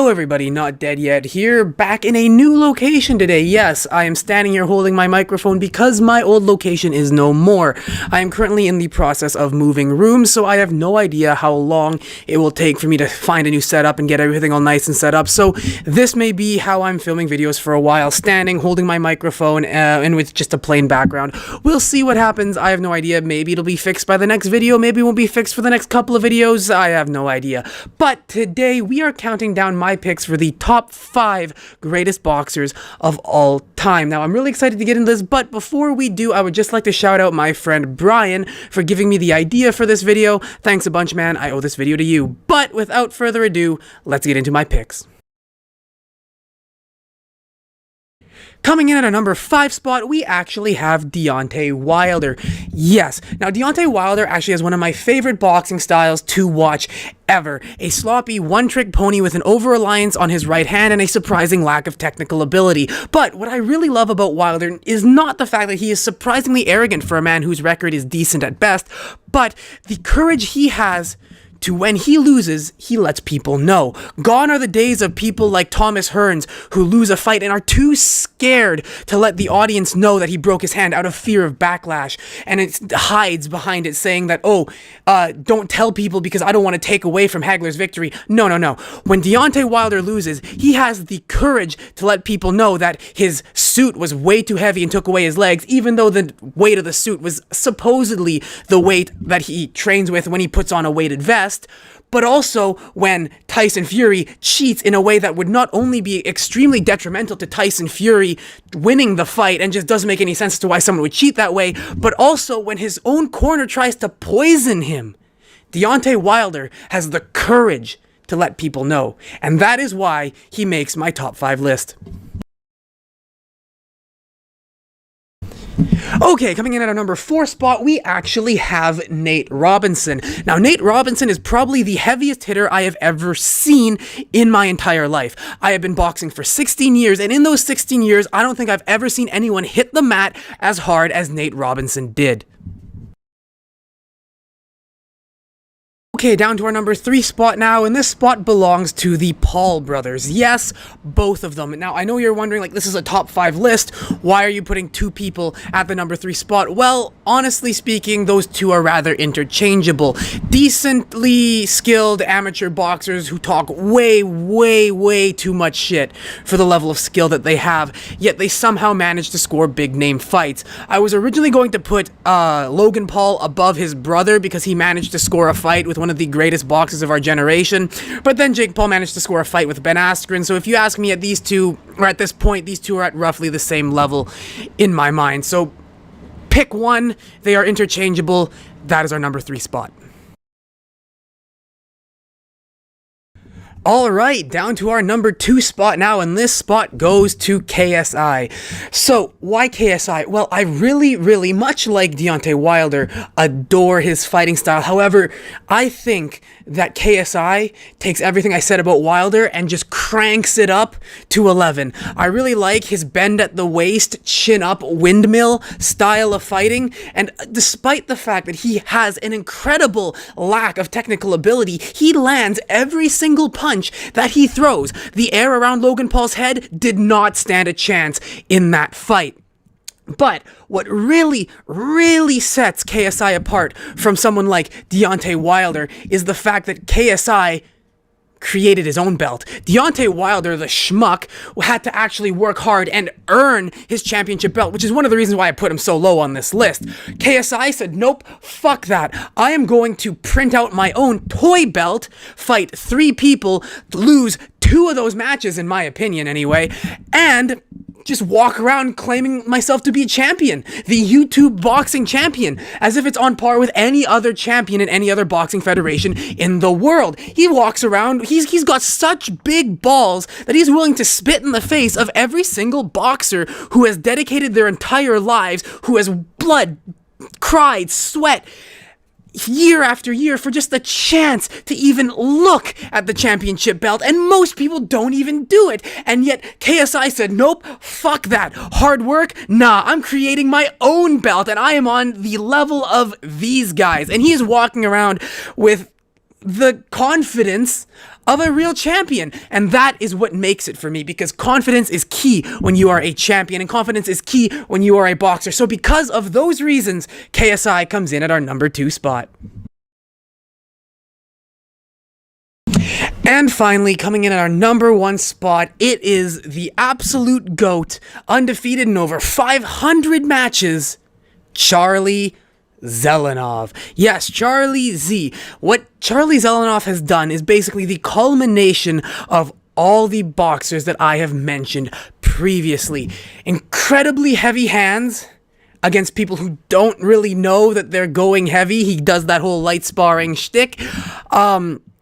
Hello everybody, Not Dead Yet here, back in a new location today. Yes, I am standing here holding my microphone because my old location is no more. I am currently in the process of moving rooms, so I have no idea how long it will take for me to find a new setup and get everything all nice and set up. So this may be how I'm filming videos for a while, standing, holding my microphone, and with just a plain background. We'll see what happens. I have no idea. Maybe it'll be fixed by the next video, maybe it won't be fixed for the next couple of videos. I have no idea. But today we are counting down my picks for the top 5 greatest boxers of all time. Now, I'm really excited to get into this, but before we do, I would just like to shout out my friend Brian for giving me the idea for this video. Thanks a bunch, man. I owe this video to you. But without further ado, let's get into my picks. Coming in at a number 5 spot, we actually have Deontay Wilder. Yes, now Deontay Wilder actually has one of my favorite boxing styles to watch ever. A sloppy one-trick pony with an over-reliance on his right hand and a surprising lack of technical ability. But what I really love about Wilder is not the fact that he is surprisingly arrogant for a man whose record is decent at best, but the courage he has to when he loses, he lets people know. Gone are the days of people like Thomas Hearns who lose a fight and are too scared to let the audience know that he broke his hand out of fear of backlash, and it hides behind it saying that, don't tell people because I don't want to take away from Hagler's victory. No. When Deontay Wilder loses, he has the courage to let people know that his suit was way too heavy and took away his legs, even though the weight of the suit was supposedly the weight that he trains with when he puts on a weighted vest. But also when Tyson Fury cheats in a way that would not only be extremely detrimental to Tyson Fury winning the fight and just doesn't make any sense as to why someone would cheat that way, but also when his own corner tries to poison him. Deontay Wilder has the courage to let people know, and that is why he makes my top 5 list. Okay, coming in at our number 4 spot, we actually have Nate Robinson. Now, Nate Robinson is probably the heaviest hitter I have ever seen in my entire life. I have been boxing for 16 years, and in those 16 years, I don't think I've ever seen anyone hit the mat as hard as Nate Robinson did. Okay, down to our number 3 spot now, and this spot belongs to the Paul brothers. Yes, both of them. Now, I know you're wondering, like, this is a top 5 list. Why are you putting 2 people at the number 3 spot? Well, honestly speaking, those 2 are rather interchangeable. Decently skilled amateur boxers who talk way too much shit for the level of skill that they have, yet they somehow manage to score big-name fights. I was originally going to put Logan Paul above his brother because he managed to score a fight with one of the greatest boxers of our generation, but then Jake Paul managed to score a fight with Ben Askren, so if you ask me, at these two, or at this point, these 2 are at roughly the same level in my mind. So pick one, they are interchangeable. That is our number 3 spot. Alright, down to our number 2 spot now, and this spot goes to KSI. So, why KSI? Well, I really, much like Deontay Wilder, adore his fighting style. However, I think that KSI takes everything I said about Wilder and just cranks it up to 11. I really like his bend at the waist, chin up, windmill style of fighting, and despite the fact that he has an incredible lack of technical ability, he lands every single punch that he throws. The air around Logan Paul's head did not stand a chance in that fight. But what really sets KSI apart from someone like Deontay Wilder is the fact that KSI created his own belt. Deontay Wilder, the schmuck, had to actually work hard and earn his championship belt, which is one of the reasons why I put him so low on this list. KSI said, nope, fuck that. I am going to print out my own toy belt, fight 3 people, lose 2 of those matches, in my opinion anyway, and just walk around claiming myself to be a champion, the YouTube boxing champion, as if it's on par with any other champion in any other boxing federation in the world. He walks around, he's got such big balls that he's willing to spit in the face of every single boxer who has dedicated their entire lives, who has blood, cried, sweat, year after year for just the chance to even look at the championship belt, and most people don't even do it. And yet KSI said, nope, fuck that. Hard work? Nah, I'm creating my own belt, and I am on the level of these guys. And he is walking around with the confidence of a real champion. And that is what makes it for me, because confidence is key when you are a champion, and confidence is key when you are a boxer. So because of those reasons, KSI comes in at our number 2 spot. And finally, coming in at our number 1 spot, it is the absolute GOAT, undefeated in over 500 matches, Charlie Zelenoff. Yes, Charlie Z. What Charlie Zelenoff has done is basically the culmination of all the boxers that I have mentioned previously. Incredibly heavy hands against people who don't really know that they're going heavy. He does that whole light sparring shtick.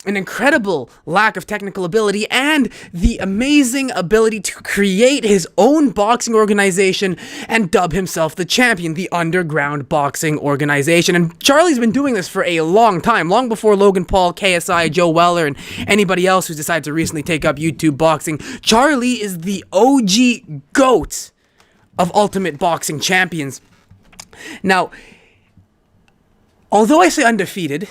An incredible lack of technical ability, and the amazing ability to create his own boxing organization and dub himself the champion, the Underground Boxing Organization. And Charlie's been doing this for a long time, long before Logan Paul, KSI, Joe Weller, and anybody else who's decided to recently take up YouTube boxing. Charlie is the OG GOAT of Ultimate Boxing Champions. Now, although I say undefeated,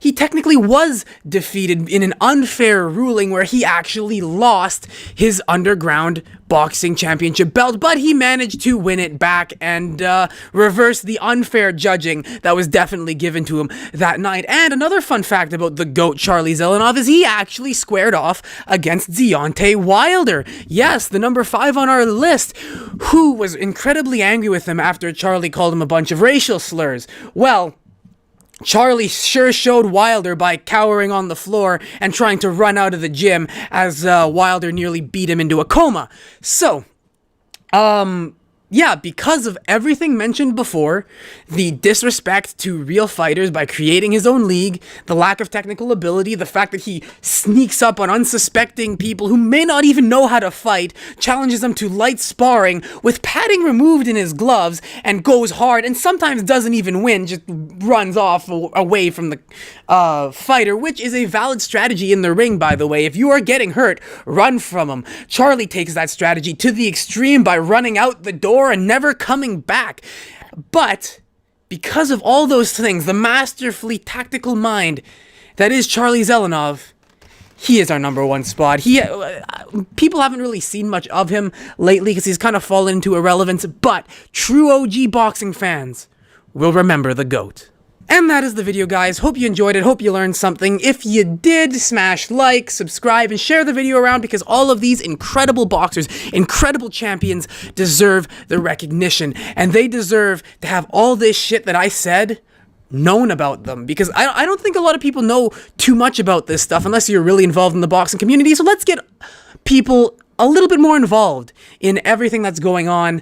he technically was defeated in an unfair ruling where he actually lost his Underground Boxing Championship belt, but he managed to win it back and reverse the unfair judging that was definitely given to him that night. And another fun fact about the GOAT Charlie Zelenoff is he actually squared off against Deontay Wilder. Yes, the number 5 on our list, who was incredibly angry with him after Charlie called him a bunch of racial slurs. Well, Charlie sure showed Wilder by cowering on the floor and trying to run out of the gym as Wilder nearly beat him into a coma. So, yeah, because of everything mentioned before, the disrespect to real fighters by creating his own league, the lack of technical ability, the fact that he sneaks up on unsuspecting people who may not even know how to fight, challenges them to light sparring with padding removed in his gloves, and goes hard, and sometimes doesn't even win, just runs off away from the fighter, which is a valid strategy in the ring, by the way. If you are getting hurt, run from him. Charlie takes that strategy to the extreme by running out the door and never coming back. But because of all those things, the masterfully tactical mind that is Charlie Zelenoff, he is our number 1 spot. People haven't really seen much of him lately because he's kind of fallen into irrelevance, but true OG boxing fans will remember the GOAT. And that is the video, guys. Hope you enjoyed it. Hope you learned something. If you did, smash like, subscribe, and share the video around, because all of these incredible boxers, incredible champions, deserve the recognition. And they deserve to have all this shit that I said known about them, because I don't think a lot of people know too much about this stuff unless you're really involved in the boxing community. So let's get people a little bit more involved in everything that's going on.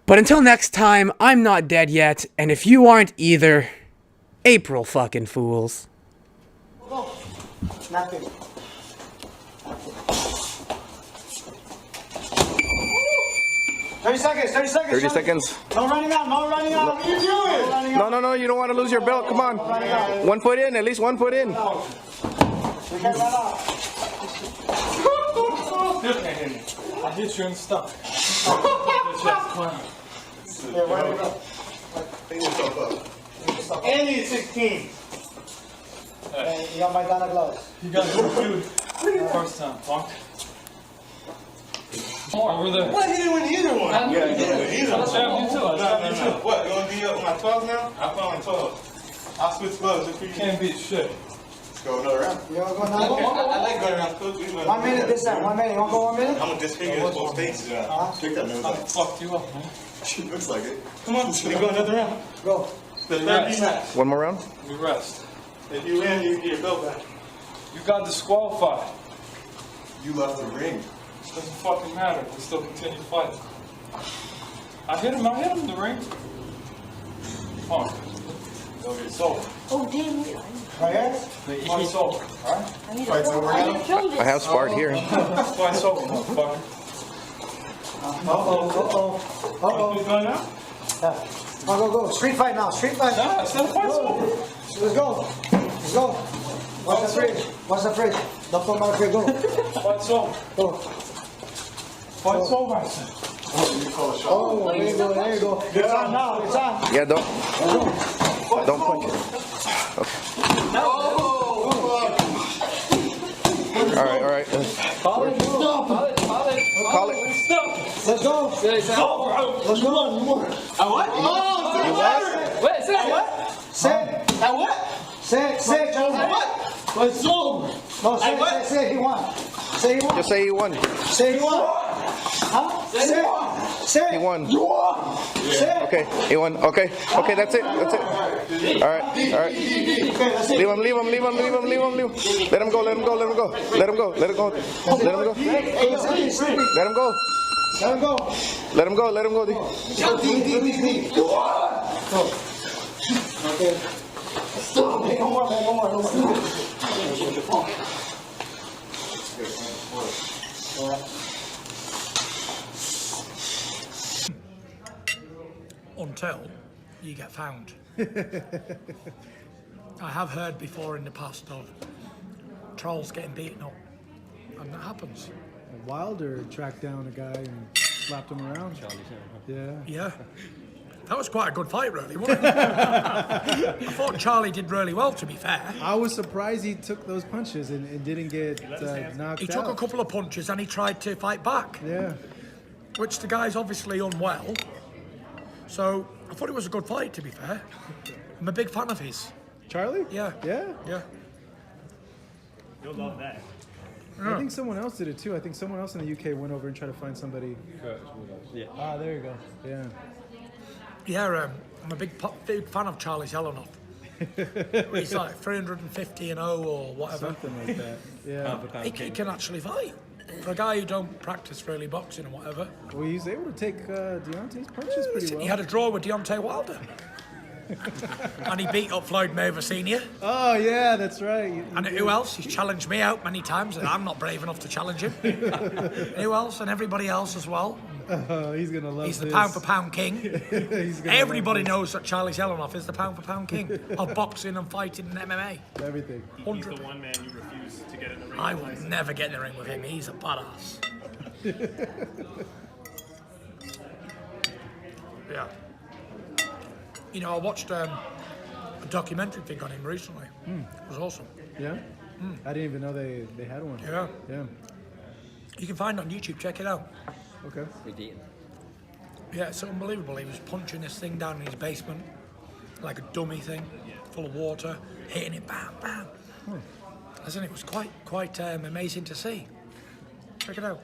But until next time, I'm not dead yet, and if you aren't either, April fucking Fools. Nothing. 30 seconds, 30 seconds. 30 seconds. No running out, no running out. What are you doing? No, you don't want to lose your belt. Come on. 1 foot in, at least 1 foot in. I hit you in the stomach. And he's 16. And you got my Donna gloves. You got it first time, punk. Over there. What? He didn't win either one. Yeah, you did. Either one. You too. No. What? You want to be up my 12 now? I'm on 12. I'll switch gloves if you Can't beat shit. Let's go another round. You want to go another round? I like going around coach. 1 minute this time. 1 minute. You want to go 1 minute? I'm gonna disfigure this both faces. Pick that nose I up. fucked you up, man. She looks like it. Come on. We go another round. Go. The We 30 rest. match. 1 more round? We rest. If you win, you get your belt back. You got disqualified. You left the ring. Doesn't fucking matter. We still continue fighting. I hit him in the ring. Punk. It's over. Oh, damn. Right here? Fight's over, alright? I need Fight's over now? I have sparred here. Fight's over, motherfucker. Uh-oh. You going now? Yeah. Go. Street fight now. Street fight. Nah, it's not fight's over. Let's go. Watch the fridge. Don't put my fridge. Go. Fight's over. Go. Fight's over, I said. You call a shot. Oh, there you go. It's on now. It's on. Yeah, don't punch it. All right. Call it. Call it. Let's go. Let's go. A what? Oh, Wait, say what? Say. a what? Say. A what? Let's go. No, say. He won. Say he won. Just say he won. Say he won. Huh? Say. He won. Say. Okay, he won. Okay, that's it. All right. Okay, that's it. Leave him. Let him go. Okay. Hey, no more. Until you get found. I have heard before in the past of trolls getting beaten up, and that happens. Wilder tracked down a guy and slapped him around. Yeah. Yeah. That was quite a good fight, really, wasn't it? I thought Charlie did really well, to be fair. I was surprised he took those punches and didn't get knocked He out. took a couple of punches and he tried to fight back, Yeah. which the guy's obviously unwell. So I thought it was a good fight, to be fair. I'm a big fan of his. Charlie? Yeah. Yeah? Yeah. You'll love that. I think someone else did it too. I think someone else in the UK went over and tried to find somebody. Yeah. Ah, there you go. Yeah. Yeah, I'm a big fan of Charlie Zelenoff. He's like 350-0 or whatever. Something like that. Yeah. He can actually fight. For a guy who don't practice really boxing and whatever. Well, he's able to take Deontay's punches pretty well. He had a draw with Deontay Wilder. And he beat up Floyd Mayweather Sr. Oh, yeah, that's right. And who else? He's challenged me out many times and I'm not brave enough to challenge him. Who else? And everybody else as well. He's going to love He's the this. pound for pound king. He's gonna Everybody love knows that Charlie Zelenoff is the pound for pound king of boxing and fighting and MMA. this. Everything. He's the one man you refuse to get in the ring. I will never get in the ring with him. He's a badass. Yeah. You know, I watched a documentary thing on him recently. It was awesome. Yeah? I didn't even know they had one. Yeah. Yeah. You can find it on YouTube. Check it out. Okay. Yeah, it's unbelievable. He was punching this thing down in his basement, like a dummy thing, full of water, hitting it, bam, bam. It was quite amazing to see. Check it out.